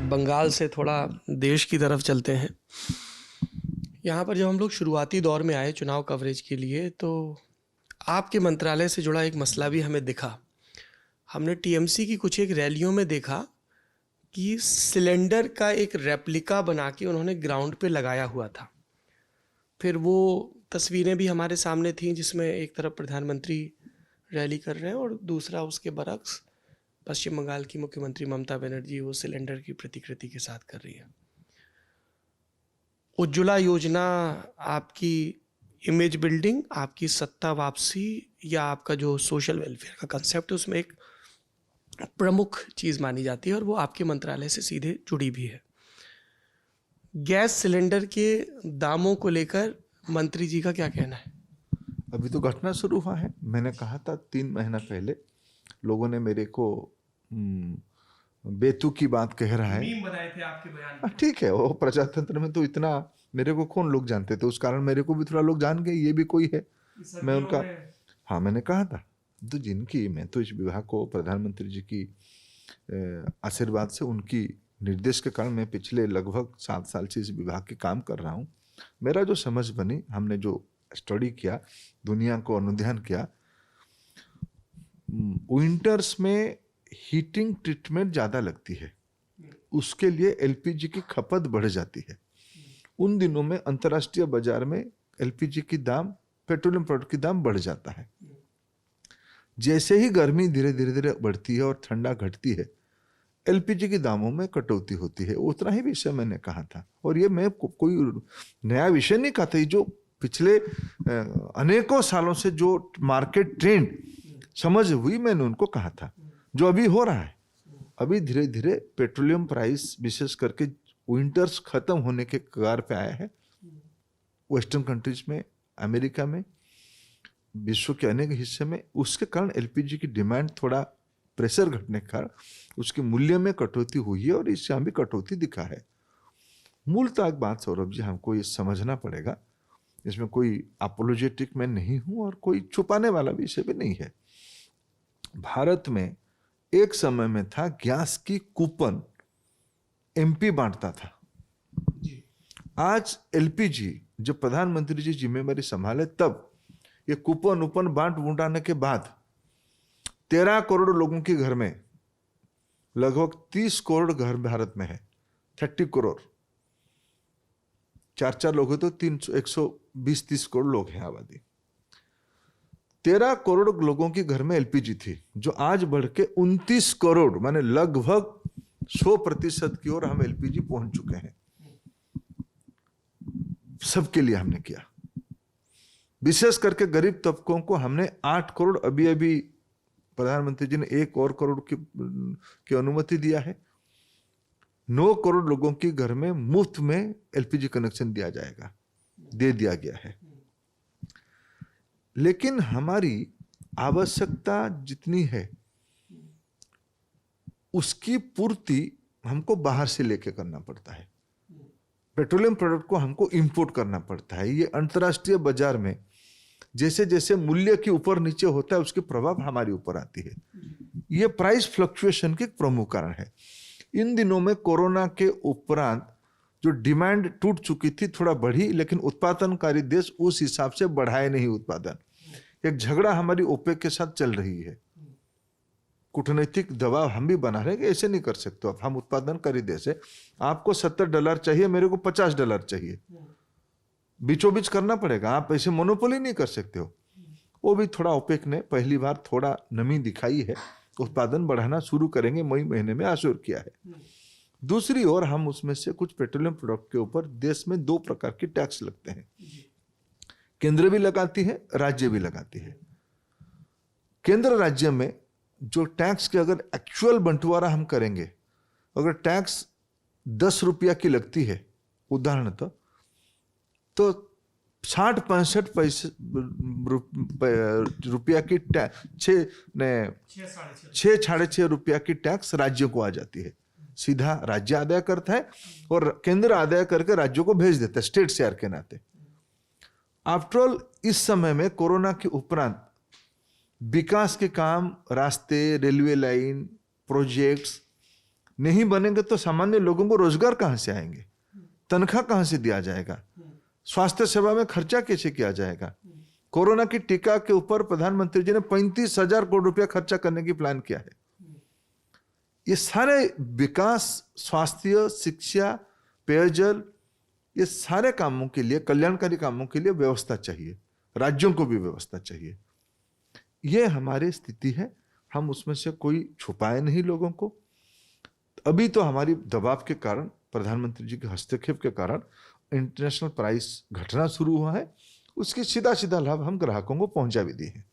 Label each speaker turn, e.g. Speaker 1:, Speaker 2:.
Speaker 1: बंगाल से थोड़ा देश की तरफ चलते हैं। यहाँ पर जब हम लोग शुरुआती दौर में आए चुनाव कवरेज के लिए, तो आपके मंत्रालय से जुड़ा एक मसला भी हमें दिखा। हमने टीएमसी की कुछ एक रैलियों में देखा कि सिलेंडर का एक रेप्लिका बना के उन्होंने ग्राउंड पे लगाया हुआ था। फिर वो तस्वीरें भी हमारे सामने थीं जिसमें एक तरफ प्रधानमंत्री रैली कर रहे हैं और दूसरा उसके बरक्स पश्चिम बंगाल की मुख्यमंत्री ममता बनर्जी वो सिलेंडर की प्रतिकृति के साथ कर रही है। उज्ज्वला योजना आपकी इमेज बिल्डिंग, आपकी सत्ता वापसी या आपका जो सोशल वेलफेयर का कंसेप्ट है उसमें एक प्रमुख चीज़ मानी जाती है और वो आपके मंत्रालय से सीधे जुड़ी भी है। गैस सिलेंडर के दामों को लेकर मंत्री जी का क्या कहना है?
Speaker 2: अभी तो घटना शुरू हुआ है। मैंने कहा था 3 महीना पहले, लोगों ने मेरे को बेतुकी बात कह रहा है।
Speaker 1: मीम बनाए थे आपके बयान।
Speaker 2: ठीक है, वो प्रजातंत्र में तो इतना मेरे को कौन लोग जानते थे, उस कारण मेरे को भी थोड़ा लोग जान गए ये भी कोई है। मैं उनका हाँ मैंने कहा था तो जिनकी मैं तो इस विभाग को प्रधानमंत्री जी की आशीर्वाद से, उनकी निर्देश के कारण मैं पिछले लगभग 7 साल से इस विभाग के काम कर रहा हूँ। मेरा जो समझ बनी, हमने जो स्टडी किया, दुनिया को अनुध्यान किया, विंटर्स में हीटिंग ट्रीटमेंट ज़्यादा लगती है, उसके लिए एलपीजी की खपत बढ़ जाती है। उन दिनों में अंतर्राष्ट्रीय बाजार में एलपीजी की दाम, पेट्रोलियम प्रोडक्ट की दाम बढ़ जाता है। जैसे ही गर्मी धीरे धीरे बढ़ती है और ठंडा घटती है, एलपीजी के दामों में कटौती होती है। उतना ही विषय मैंने कहा था, और ये मैं कोई नया विषय नहीं कहा था। ये जो पिछले अनेकों सालों से जो मार्केट ट्रेंड समझ हुई, मैंने उनको कहा था, जो अभी हो रहा है। अभी धीरे धीरे पेट्रोलियम प्राइस विशेष करके विंटर्स खत्म होने के कगार पे आया है। वेस्टर्न कंट्रीज में, अमेरिका में, विश्व के अनेक हिस्से में, उसके कारण एलपीजी की डिमांड थोड़ा प्रेशर घटने के कारण उसके मूल्य में कटौती हुई है और इससे हमें कटौती दिखा है। मूलतः एक बात सौरभ जी, हमको ये समझना पड़ेगा, इसमें कोई अपोलोजेटिक मैं नहीं हूं और कोई छुपाने वाला विषय भी नहीं है। भारत में एक समय में था गैस की कूपन एमपी बांटता था। आज एलपीजी जब प्रधानमंत्री जी जिम्मेवारी संभाले, तब ये कूपन उपन बांट बूंटाने के बाद 13 करोड़ लोगों के घर में, लगभग 30 करोड़ घर भारत में है, 30 करोड़, 4 लोग हैं तो 120-30 करोड़ लोग हैं आबादी। 13 करोड़ लोगों के घर में एलपीजी थी, जो आज बढ़ के 29 करोड़, माने लगभग 100% की ओर हम एलपीजी पहुंच चुके हैं। सबके लिए हमने किया, विशेष करके गरीब तबकों को हमने 8 करोड़, अभी प्रधानमंत्री जी ने 1 और करोड़ की अनुमति दिया है। 9 करोड़ लोगों के घर में मुफ्त में एलपीजी कनेक्शन दिया जाएगा, दे दिया गया है। लेकिन हमारी आवश्यकता जितनी है उसकी पूर्ति हमको बाहर से लेके करना पड़ता है। पेट्रोलियम प्रोडक्ट को हमको इंपोर्ट करना पड़ता है। ये अंतर्राष्ट्रीय बाजार में जैसे जैसे मूल्य के ऊपर नीचे होता है, उसके प्रभाव हमारे ऊपर आती है। ये प्राइस फ्लक्चुएशन के प्रमुख कारण है। इन दिनों में कोरोना के उपरांत जो डिमांड टूट चुकी थी, थोड़ा बढ़ी, लेकिन उत्पादनकारी देश उस हिसाब से बढ़ाए नहीं उत्पादन। एक झगड़ा हमारी ओपेक के साथ चल रही है, कूटनीतिक दबाव हम भी बना रहे हैं कि ऐसे नहीं कर सकते। अब हम उत्पादनकारी देश है, आपको $70 चाहिए, मेरे को $50 चाहिए, बीचों बीच करना पड़ेगा। आप ऐसे मोनोपोली नहीं कर सकते हो। वो भी थोड़ा ओपेक ने पहली बार थोड़ा नमी दिखाई है, उत्पादन बढ़ाना शुरू करेंगे, मई महीने में आश्योर किया है। दूसरी ओर हम उसमें से कुछ पेट्रोलियम प्रोडक्ट के ऊपर देश में 2 प्रकार के टैक्स लगते हैं। केंद्र भी लगाती है, राज्य भी लगाती है। केंद्र राज्य में जो टैक्स के अगर एक्चुअल बंटवारा हम करेंगे, अगर टैक्स 10 रुपया की लगती है उदाहरण, तो 60-65 पैसे रुपया की टैक्स, 6-6.5 रुपया की टैक्स राज्य को आ जाती है। सीधा राज्य आदाय करता है और केंद्र आदाय करके राज्यों को भेज देता है, स्टेट शेयर के नाते। आफ्टरऑल इस समय में कोरोना के उपरांत विकास के काम, रास्ते, रेलवे लाइन, प्रोजेक्ट्स, नहीं बनेंगे तो सामान्य लोगों को रोजगार कहां से आएंगे, तनख्वाह कहां से दिया जाएगा, स्वास्थ्य सेवा में खर्चा कैसे किया जाएगा। कोरोना की टीका के ऊपर प्रधानमंत्री जी ने 35,000 करोड़ रुपया खर्चा करने की प्लान किया है। ये सारे विकास, स्वास्थ्य, शिक्षा, पेयजल, ये सारे कामों के लिए, कल्याणकारी कामों के लिए व्यवस्था चाहिए, राज्यों को भी व्यवस्था चाहिए। ये हमारी स्थिति है, हम उसमें से कोई छुपाए नहीं लोगों को। अभी तो हमारी दबाव के कारण, प्रधानमंत्री जी के हस्तक्षेप के कारण इंटरनेशनल प्राइस घटना शुरू हुआ है, उसके सीधा सीधा लाभ हम ग्राहकों को पहुंचा भी दिए हैं।